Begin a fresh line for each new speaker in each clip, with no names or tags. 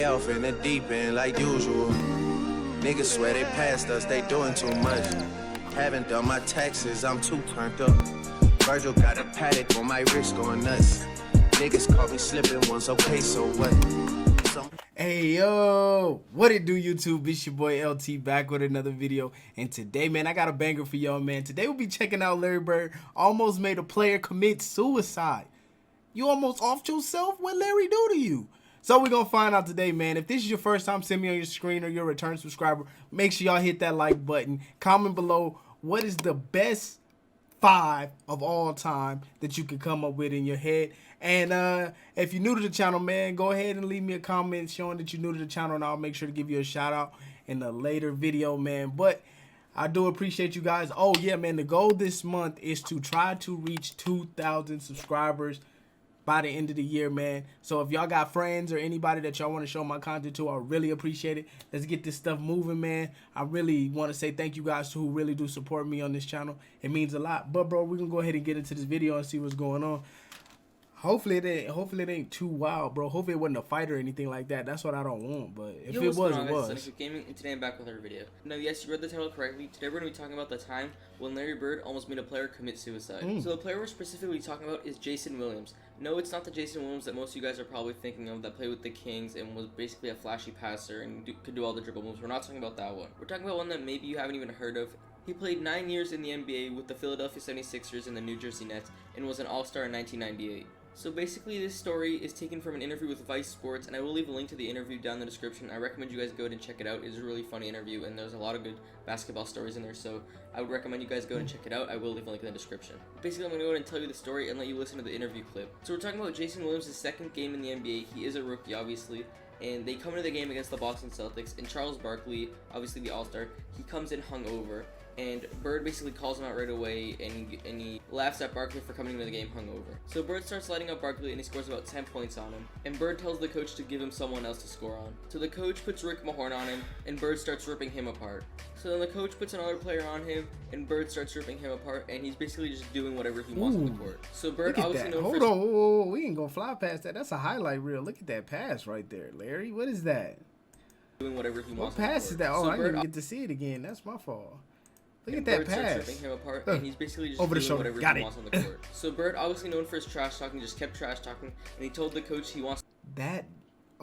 Off in the deep end like usual. Niggas swear they passed us, they doing too much. Haven't done my taxes, I'm too turned up. Virgil got a paddock on my wrist going nuts. Niggas caught me slipping once, okay, so what?
Hey yo, what it do YouTube? It's your boy LT back with another video, and today, man, I got a banger for y'all, man. Today we'll be checking out Larry Bird almost made a player commit suicide. You almost offed yourself? What Larry do to you? So we're gonna find out today, man. If this is your first time seeing me on your screen or you're a return subscriber, make sure y'all hit that like button. Comment below what is the best 5 of all time that you can come up with in your head. And if you're new to the channel, man, go ahead and leave me a comment showing that you're new to the channel, and I'll make sure to give you a shout out in a later video, man. But I do appreciate you guys. Oh yeah, man, the goal this month is to try to reach 2,000 subscribers by the end of the year, man. So if y'all got friends or anybody that y'all want to show my content to, I really appreciate it. Let's get this stuff moving, man. I really want to say thank you guys who really do support me on this channel. It means a lot. But bro, we're gonna go ahead and get into this video and see what's going on. Hopefully it ain't too wild, bro. Hopefully it wasn't a fight or anything like that. That's what I don't want. But if it was, it was.
Celtics Gaming, and today I'm back with another video. Now, yes, you read the title correctly. Today we're going to be talking about the time when Larry Bird almost made a player commit suicide. So the player we're specifically talking about is Jason Williams. No, it's not the Jason Williams that most of you guys are probably thinking of that played with the Kings and was basically a flashy passer and could do all the dribble moves. We're not talking about that one. We're talking about one that maybe you haven't even heard of. He played 9 years in the NBA with the Philadelphia 76ers and the New Jersey Nets and was an All-Star in 1998. So basically, this story is taken from an interview with Vice Sports, and I will leave a link to the interview down in the description. I recommend you guys go ahead and check it out. It's a really funny interview, and there's a lot of good basketball stories in there, so I would recommend you guys go ahead and check it out. I will leave a link in the description. Basically, I'm going to go ahead and tell you the story and let you listen to the interview clip. So we're talking about Jason Williams' second game in the NBA. He is a rookie, obviously, and they come into the game against the Boston Celtics, and Charles Barkley, obviously the All-Star, he comes in hungover. And Bird basically calls him out right away, and he laughs at Barkley for coming into the game hungover. So Bird starts lighting up Barkley, and he scores about 10 points on him. And Bird tells the coach to give him someone else to score on. So the coach puts Rick Mahorn on him, and Bird starts ripping him apart. So then the coach puts another player on him, and Bird starts ripping him apart, and he's basically just doing whatever he wants on the court. So Bird obviously known
for... Hold on, whoa, we ain't gonna fly past that. That's a highlight reel. Look at that pass right there, Larry. What is that?
Doing whatever he wants.
What pass is that? Oh, so I didn't get to see it again. That's my fault. Look at that pass.
Ripping him apart, and he's basically just
over the
doing
shoulder.
Whatever he wants on the court. So Bird, obviously known for his trash talking, just kept trash talking, and he told the coach he wants
that.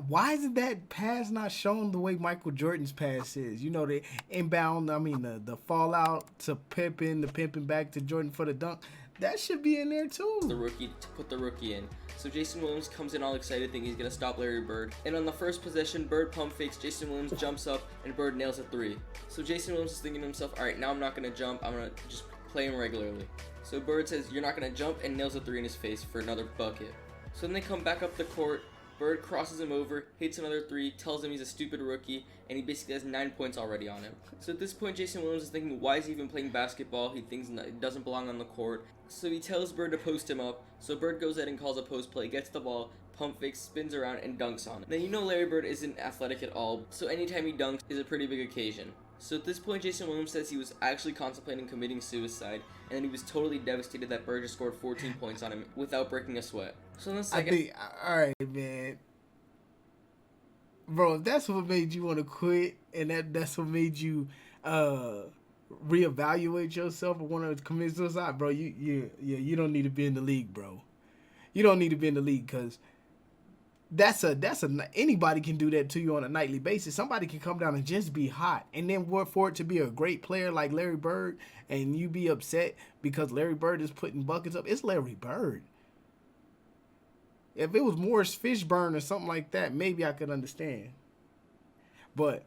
Why isn't that pass not shown the way Michael Jordan's pass is? You know, the inbound, I mean, the fallout to Pippen, the Pippen back to Jordan for the dunk. That should be in there too.
The rookie to put the rookie in. So Jason Williams comes in all excited, thinking he's gonna stop Larry Bird. And on the first possession, Bird pump fakes. Jason Williams jumps up, and Bird nails a 3. So Jason Williams is thinking to himself, all right, now I'm not gonna jump. I'm gonna just play him regularly. So Bird says, you're not gonna jump, and nails a 3 in his face for another bucket. So then they come back up the court. Bird crosses him over, hits another 3, tells him he's a stupid rookie, and he basically has 9 points already on him. So at this point, Jason Williams is thinking, why is he even playing basketball? He thinks he doesn't belong on the court. So he tells Bird to post him up. So Bird goes ahead and calls a post play, gets the ball, pump fakes, spins around, and dunks on him. Now, you know Larry Bird isn't athletic at all, so anytime he dunks is a pretty big occasion. So at this point, Jason Williams says he was actually contemplating committing suicide, and then he was totally devastated that Bird just scored 14 points on him without breaking a sweat. So in the second...
Alright, man. Bro, if that's what made you want to quit, and that's what made you reevaluate yourself or want to commit suicide, bro, you don't need to be in the league, bro. You don't need to be in the league, because anybody can do that to you on a nightly basis. Somebody can come down and just be hot, and then for it to be a great player like Larry Bird, and you be upset because Larry Bird is putting buckets up. It's Larry Bird. If it was Morris Fishburne or something like that, maybe I could understand. But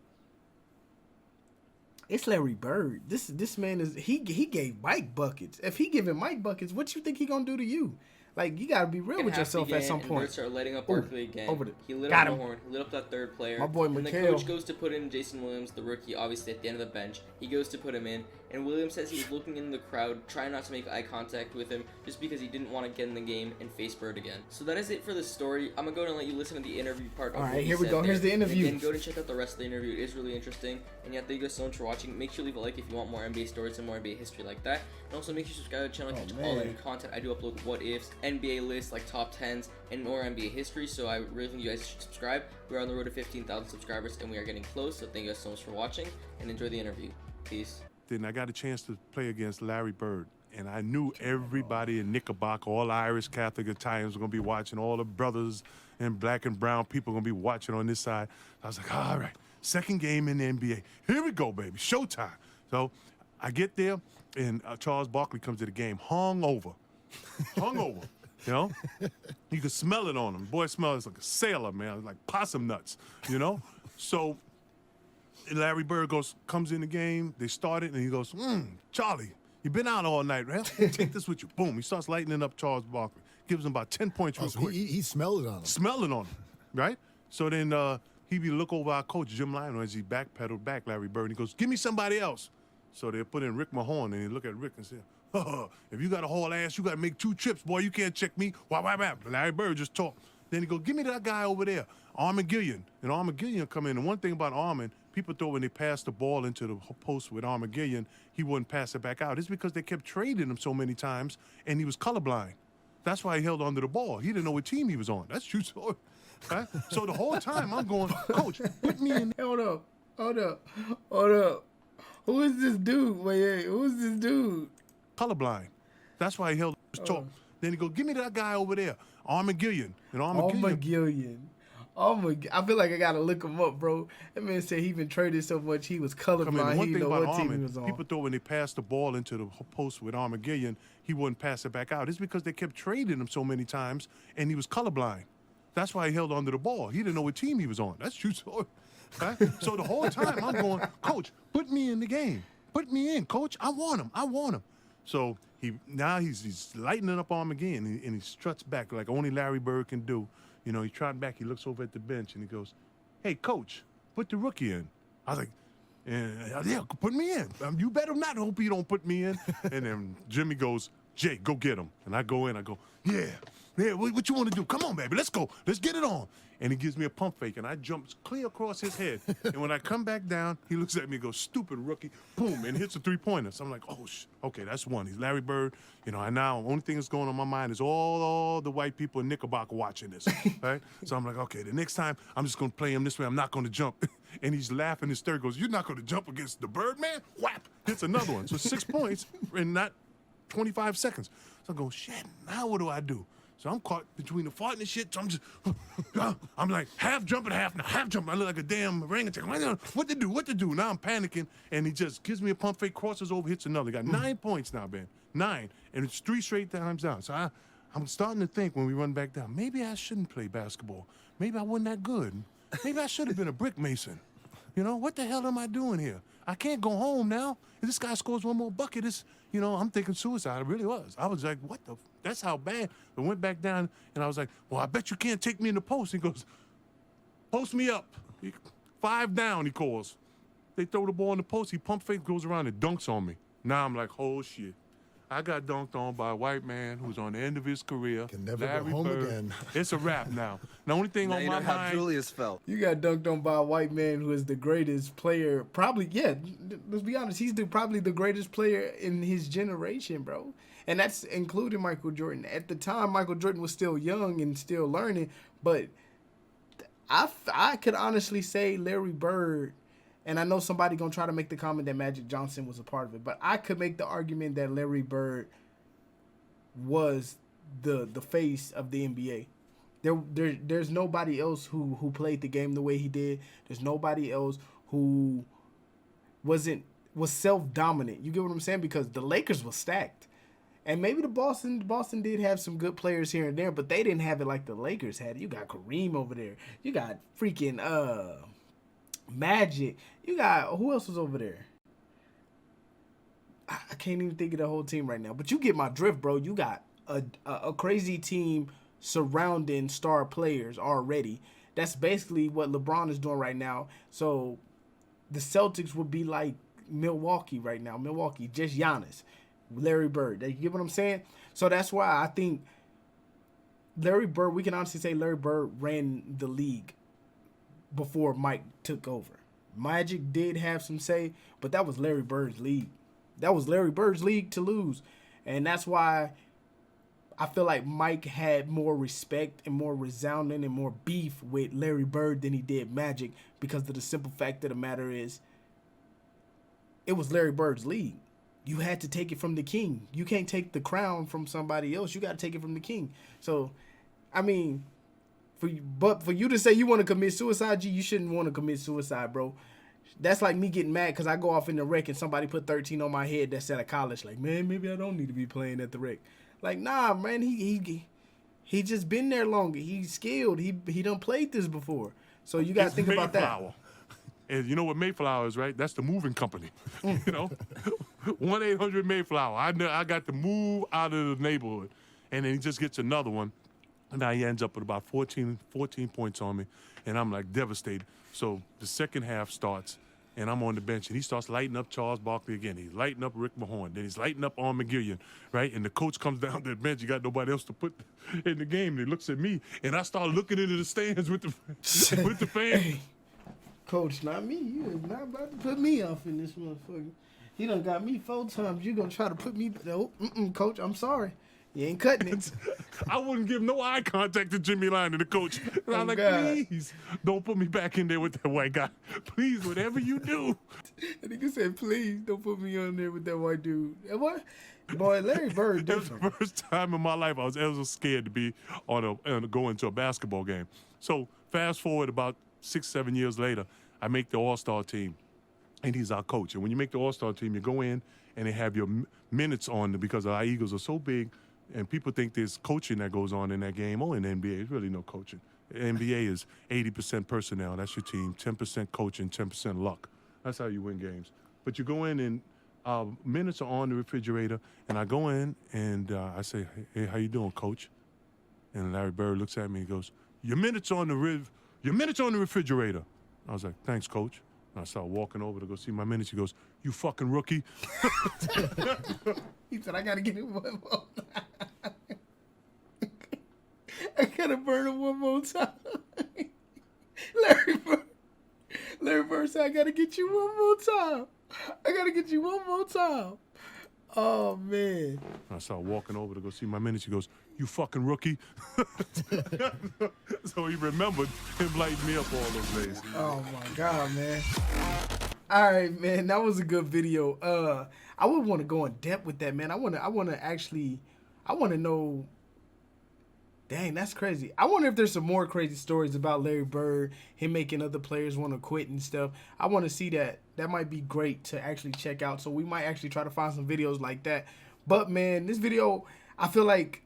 it's Larry Bird. This man is he gave Mike buckets. If he giving Mike buckets, what you think he gonna do to you? Like, you gotta be real with yourself at some point.
Bird started lighting up Barkley again. He lit
up
the horn. He lit up that third player.
My boy
and
McHale.
the coach goes to put in Jason Williams, the rookie, obviously at the end of the bench. He goes to put him in, and Williams says he was looking in the crowd, trying not to make eye contact with him, just because he didn't want to get in the game and face Bird again. So that is it for the story. I'm gonna go ahead and let you listen to the interview part.
All right, here we go. Here's the interview.
And go and check out the rest of the interview. It is really interesting. And yeah, thank you guys so much for watching. Make sure to leave a like if you want more NBA stories and more NBA history like that. And also make sure to subscribe to the channel to catch all the new content. I do upload what ifs, NBA lists, like top 10s, and more NBA history. So I really think you guys should subscribe. We're on the road to 15,000 subscribers, and we are getting close. So thank you guys so much for watching, and enjoy the interview. Peace.
Then I got a chance to play against Larry Bird, and I knew everybody in Knickerbocker, all Irish, Catholic, Italians were going to be watching, all the brothers and black and brown people going to be watching on this side. I was like, all right, second game in the NBA. Here we go, baby, showtime. So I get there, and Charles Barkley comes to the game, hungover, you know? You could smell it on him. Boy smells like a sailor, man, like possum nuts, you know? So Larry Bird comes in the game, they started, and he goes, Charlie, you've been out all night, right? Take this with you. Boom, he starts lightening up Charles Barkley. Gives him about 10 points real quick.
He smelled it on him.
Smelled it on him, right? So then he be look over our coach, Jim Lionel, as he backpedaled back Larry Bird, and he goes, give me somebody else. So they put in Rick Mahorn, and he look at Rick and say, if you got a whole ass, you got to make 2 trips, boy. You can't check me. Why? Larry Bird just talked. Then he go, give me that guy over there, Armin Gillian. And Armin Gillian come in. And one thing about Armin, people thought when they passed the ball into the post with Armin Gillian, he wouldn't pass it back out. It's because they kept trading him so many times, and he was colorblind. That's why he held onto the ball. He didn't know what team he was on. That's true story. Right? So the whole time I'm going, Coach, put me in.
Hold up. Who is this dude? Wait, who is this dude?
Colorblind. That's why he held his talk. Then he go, give me that guy over there, Armin Gillian. And
Armin Gillian. I feel like I gotta look him up, bro. That man said he been traded so much he was colorblind. He didn't know what team he was on.
People thought when they passed the ball into the post with Armin Gillian, he wouldn't pass it back out. It's because they kept trading him so many times, and he was colorblind. That's why he held onto the ball. He didn't know what team he was on. That's true story. Right? So the whole time I'm going, Coach, put me in the game. Put me in, Coach. I want him. So he's lightening up Armin again, and he struts back like only Larry Bird can do. You know, he trotting back, he looks over at the bench, and he goes, hey, Coach, put the rookie in. I was like, yeah, put me in. You better not hope you don't put me in. And then Jimmy goes, Jay, go get him. And I go in, I go, yeah, what you want to do? Come on, baby, let's go. Let's get it on. And he gives me a pump fake, and I jump clear across his head. And when I come back down, he looks at me and goes, stupid rookie, boom, and hits a 3-pointer. So I'm like, oh, okay, that's one. He's Larry Bird. You know, and now the only thing that's going on my mind is all the white people in Knickerbocker watching this, right? So I'm like, okay, the next time I'm just going to play him this way. I'm not going to jump. And he's laughing. His third goes, you're not going to jump against the Birdman? Whap, hits another one. So 6 points in not 25 seconds. So I go, shit, now what do I do? So I'm caught between the fart and the shit. So I'm just, I'm like half jumping, half jumping. I look like a damn orangutan. What to do? Now I'm panicking, and he just gives me a pump fake, crosses over, hits another. Got 9 points now, Ben. 9, and it's 3 straight times down. So I'm starting to think when we run back down, maybe I shouldn't play basketball. Maybe I wasn't that good. Maybe I should have been a brick mason. You know, what the hell am I doing here? I can't go home now. If this guy scores one more bucket, I'm thinking suicide. It really was. I was like, what the? That's how bad. I went back down, and I was like, well, I bet you can't take me in the post. He goes, post me up. 5 down, he calls. They throw the ball in the post. He pump fake, goes around and dunks on me. Now I'm like, oh, shit. I got dunked on by a white man who's on the end of his career.
Can never
Larry
go home
Bird.
again.
It's a wrap now. The only thing on my mind.
Julius felt.
You got dunked on by a white man who is the greatest player. Probably, yeah, let's be honest. He's probably the greatest player in his generation, bro. And that's including Michael Jordan. At the time, Michael Jordan was still young and still learning. But I could honestly say Larry Bird, and I know somebody going to try to make the comment that Magic Johnson was a part of it, but I could make the argument that Larry Bird was the face of the NBA. There's nobody else who played the game the way he did. There's nobody else who was self-dominant. You get what I'm saying? Because the Lakers were stacked. And maybe Boston did have some good players here and there, but they didn't have it like the Lakers had it. You got Kareem over there. You got freaking Magic. You got, who else was over there? I can't even think of the whole team right now. But you get my drift, bro. You got a crazy team surrounding star players already. That's basically what LeBron is doing right now. So the Celtics would be like Milwaukee right now. Milwaukee, just Giannis, Larry Bird. You get what I'm saying? So that's why I think Larry Bird, we can honestly say Larry Bird ran the league before Mike took over. Magic did have some say, but that was Larry Bird's league. That was Larry Bird's league to lose. And that's why I feel like Mike had more respect and more resounding and more beef with Larry Bird than he did Magic, because of the simple fact of the matter is it was Larry Bird's league. You had to take it from the king. You can't take the crown from somebody else. You got to take it from the king. So, I mean, for you to say you want to commit suicide, G, you shouldn't want to commit suicide, bro. That's like me getting mad because I go off in the rec and somebody put 13 on my head that's out of college. Like, man, maybe I don't need to be playing at the rec. Like, nah, man, he just been there longer. He's skilled. He done played this before. So you got to think about that.
And you know what Mayflower is, right? That's the moving company. You know, 1-800 Mayflower. I got to move out of the neighborhood, and then he just gets another one, and now he ends up with about 14 points on me, and I'm like devastated. So the second half starts, and I'm on the bench, and he starts lighting up Charles Barkley again. He's lighting up Rick Mahorn. Then he's lighting up Arm McGillian, right? And the coach comes down to the bench. You got nobody else to put in the game. And he looks at me, and I start looking into the stands with the fans.
Hey, coach, not me. You is not about to put me off in this motherfucker. He done got me 4 times. You gonna try to put me? No, coach, I'm sorry. You ain't cutting it.
I wouldn't give no eye contact to Jimmy Lyon and the coach. And I'm like,
God.
Please, don't put me back in there with that white guy. Please, whatever you do.
And nigga said, please don't put me on there with that white dude. And what? Boy, Larry Bird
That was
different.
the first time in my life I was ever scared to be go into a basketball game. So fast forward about 6-7 years later, I make the All-Star team, and he's our coach. And when you make the All-Star team, you go in and they have your minutes on because our Eagles are so big. And people think there's coaching that goes on in that game. Oh, in the NBA, there's really no coaching. The NBA is 80% personnel. That's your team. 10% coaching, 10% luck. That's how you win games. But you go in and minutes are on the refrigerator. And I go in and I say, hey, how you doing, coach? And Larry Bird looks at me and goes, your minutes on the refrigerator. I was like, thanks, coach. And I start walking over to go see my minutes. He goes, you fucking rookie.
He said, I got to get it one more time. I got to burn it one more time. Larry Bird said, I got to get you one more time. I got to get you one more time. Oh, man.
I start walking over to go see my minutes. He goes, you fucking rookie. So he remembered him lighting me up all those days.
Oh, my God, man. All right, man, that was a good video. I would want to go in depth with that, man. I want to know. Dang, that's crazy. I wonder if there's some more crazy stories about Larry Bird, him making other players want to quit and stuff. I want to see that. That might be great to actually check out. So we might actually try to find some videos like that. But, man, this video, I feel like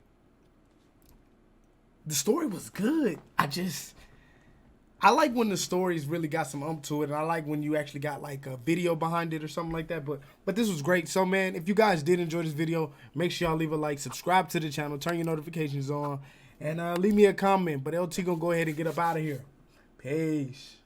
the story was good. I like when the stories really got some umph to it, and I like when you actually got like a video behind it or something like that. But this was great. So, man, if you guys did enjoy this video, make sure y'all leave a like, subscribe to the channel, turn your notifications on, and leave me a comment. But LT gonna go ahead and get up out of here. Peace.